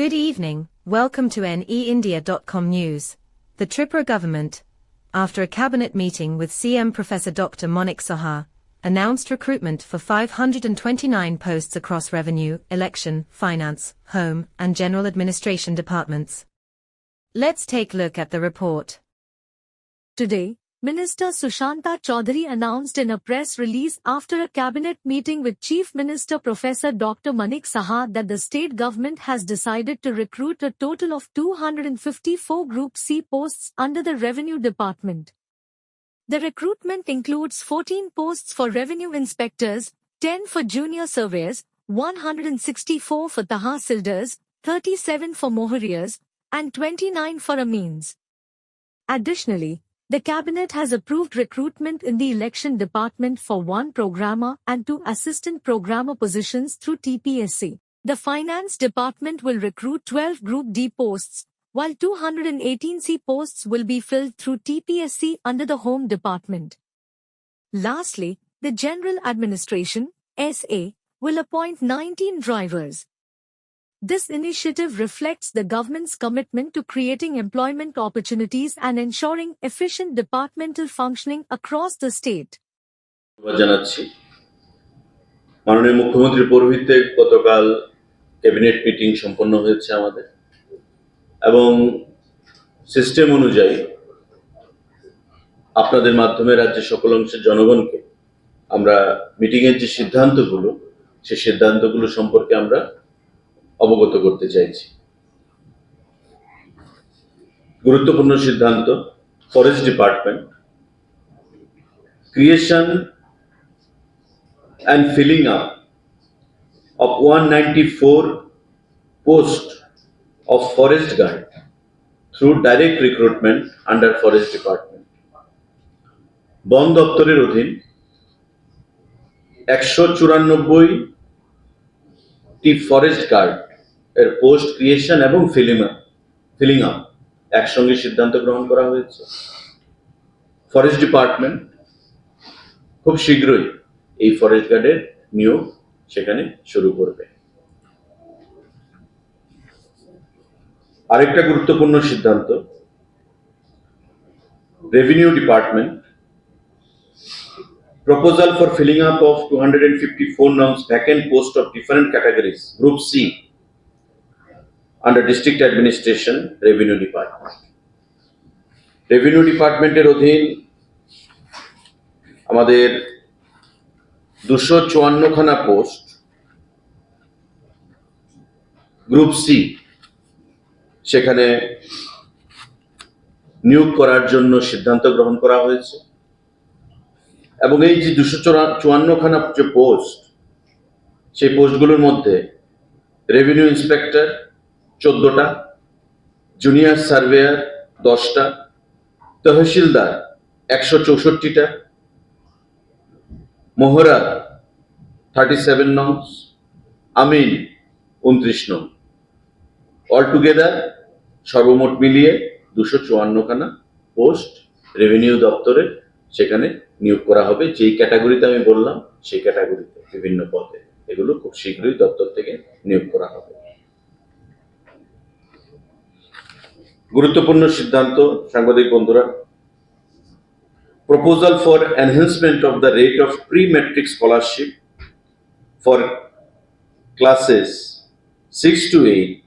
Good evening, welcome to NEIndia.com news. The Tripura government, after a cabinet meeting with CM Professor Dr. Manik Saha, announced recruitment for 529 posts across revenue, election, finance, home, and general administration departments. Let's take a look at the report. Today, Minister Sushanta Chaudhary announced in a press release after a cabinet meeting with Chief Minister Professor Dr. Manik Saha that the state government has decided to recruit a total of 254 Group C posts under the Revenue Department. The recruitment includes 14 posts for revenue inspectors, 10 for junior surveyors, 164 for tahsildars, 37 for moharias, and 29 for amines. Additionally, the cabinet has approved recruitment in the election department for 1 programmer and 2 assistant programmer positions through TPSC. The finance department will recruit 12 Group D posts, while 218 C posts will be filled through TPSC under the Home Department. Lastly, the General Administration, SA, will appoint 19 drivers. This initiative reflects the government's commitment to creating employment opportunities and ensuring efficient departmental functioning across the state. জানাচ্ছি মাননীয় মুখ্যমন্ত্রীর পৌরোহিত্যে গতকাল cabinet meeting সম্পন্ন হয়েছে আমাদের এবং system অনুযায়ী আপনাদের মাধ্যমে রাজ্যের সকল অংশের জনগণকে আমরা মিটিং এর যে সিদ্ধান্তগুলো সেই সিদ্ধান্তগুলো সম্পর্কে আমরা অবগত করতে চাইছি। গুরুত্বপূর্ণ সিদ্ধান্ত forest department creation and filling up of 194 posts of forest guard through direct recruitment under forest department. বন দপ্তরের অধীন 194 টি ফরেস্ট গার্ড এর পোস্ট ক্রিয়েশন এবং ফিলিং আপ একসঙ্গে সিদ্ধান্ত গ্রহণ করা হয়েছে। ফরেস্ট ডিপার্টমেন্ট খুব শীঘ্রই এই ফরেস্ট গার্ডের নিয়োগ সেখানে শুরু করবে। আরেকটা গুরুত্বপূর্ণ সিদ্ধান্ত revenue department proposal for filling up of 254 norms vacant post of different categories group C under district administration revenue department. Revenue department এর অধীন আমাদের 254 খানা পোস্ট গ্রুপ সি সেখানে নিয়োগ করার জন্য সিদ্ধান্ত গ্রহণ করা হয়েছে এবং এই যে 254 খানা যে পোস্ট সেই পোস্টগুলোর মধ্যে রেভিনিউ ইন্সপেক্টর 14টা, জুনিয়র সার্ভেয়ার 10টা, তহসিলদার 164টা, মোহরা 37 নংস, আমিন 29 নং, অল টুগেদার সর্বমোট মিলিয়ে 254 খানা পোস্ট রেভিনিউ দপ্তরে সেখানে নিয়োগ করা হবে। যেই ক্যাটাগরিতে আমি বললাম সেই ক্যাটাগরিতে বিভিন্ন পদে এগুলো খুব শীঘ্রই দপ্তর থেকে নিয়োগ করা হবে। গুরুত্বপূর্ণ সিদ্ধান্ত সাংবাদিক বন্ধুরা, proposal for enhancement of the rate of pre-matric scholarship for classes 6 to 8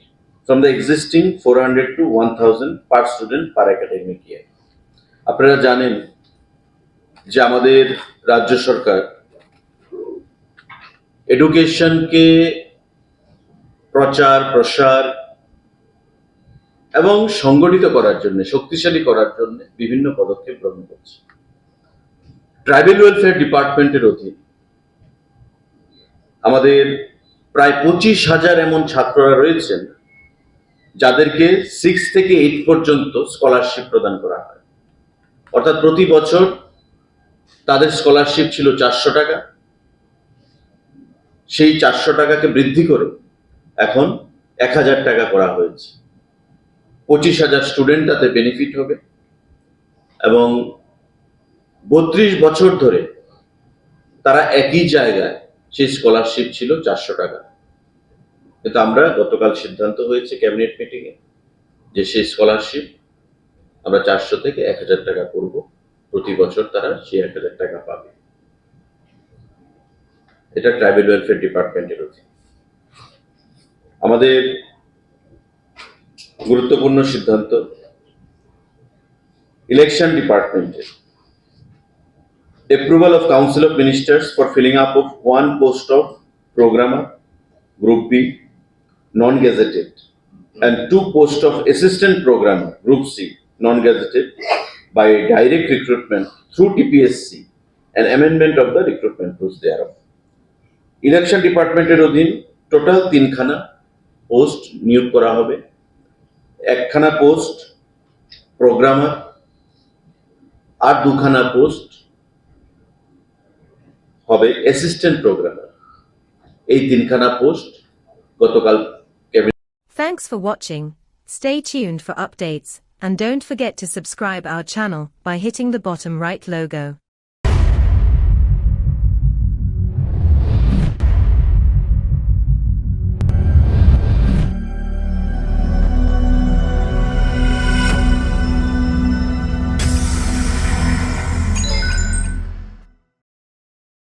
from the existing 400 to 1000 per student per academic year. আপনারা জানেন যে আমাদের রাজ্য সরকার এডুকেশনকে প্রচার প্রসার এবং সংগঠিত করার জন্য শক্তিশালী করার জন্য বিভিন্ন পদক্ষেপ গ্রহণ করছে। ট্রাইবাল ওয়েলফেয়ার ডিপার্টমেন্টের অধীন আমাদের প্রায় 25,000 এমন ছাত্ররা রয়েছেন যাদেরকে 6 থেকে 8 পর্যন্ত স্কলারশিপ প্রদান করা হয়। অর্থাৎ প্রতি বছর তাদের স্কলারশিপ ছিল 400 টাকা, সেই 400 টাকাকে বৃদ্ধি করে এখন 1000 টাকা করা হয়েছে। 25,000 স্টুডেন্ট তাতে বেনিফিট হবে এবং 32 বছর ধরে তারা একই জায়গায় সেই স্কলারশিপ ছিল 400 টাকা। কিন্তু আমরা গতকাল সিদ্ধান্ত হয়েছে ক্যাবিনেট মিটিংয়ে যে সেই স্কলারশিপ আমরা 400 থেকে 1000 টাকা করব, প্রতি বছর তারা সেই 1000 টাকা পাবে। এটা ট্রাইবাল ওয়েলফেয়ার ডিপার্টমেন্টের অধীন। আমাদের গুরুত্বপূর্ণ সিদ্ধান্ত ইলেকশন ডিপার্টমেন্টের approval of Council of Ministers for filling up of one post of programmer, Group B, non-gazetted, and 2 posts of assistant programmer, Group C, non-gazetted, by direct recruitment through TPSC, and amendment of the recruitment rules thereof. Election ডিপার্টমেন্টের অধীন total 3খানা post নিয়োগ করা হবে। 1খানা post programmer আর 2খানা post হবে assistant programmer. এই 3খানা post গতকাল cabinet. Thanks for watching. Stay tuned for updates, and don't forget to subscribe our channel by hitting the bottom right logo.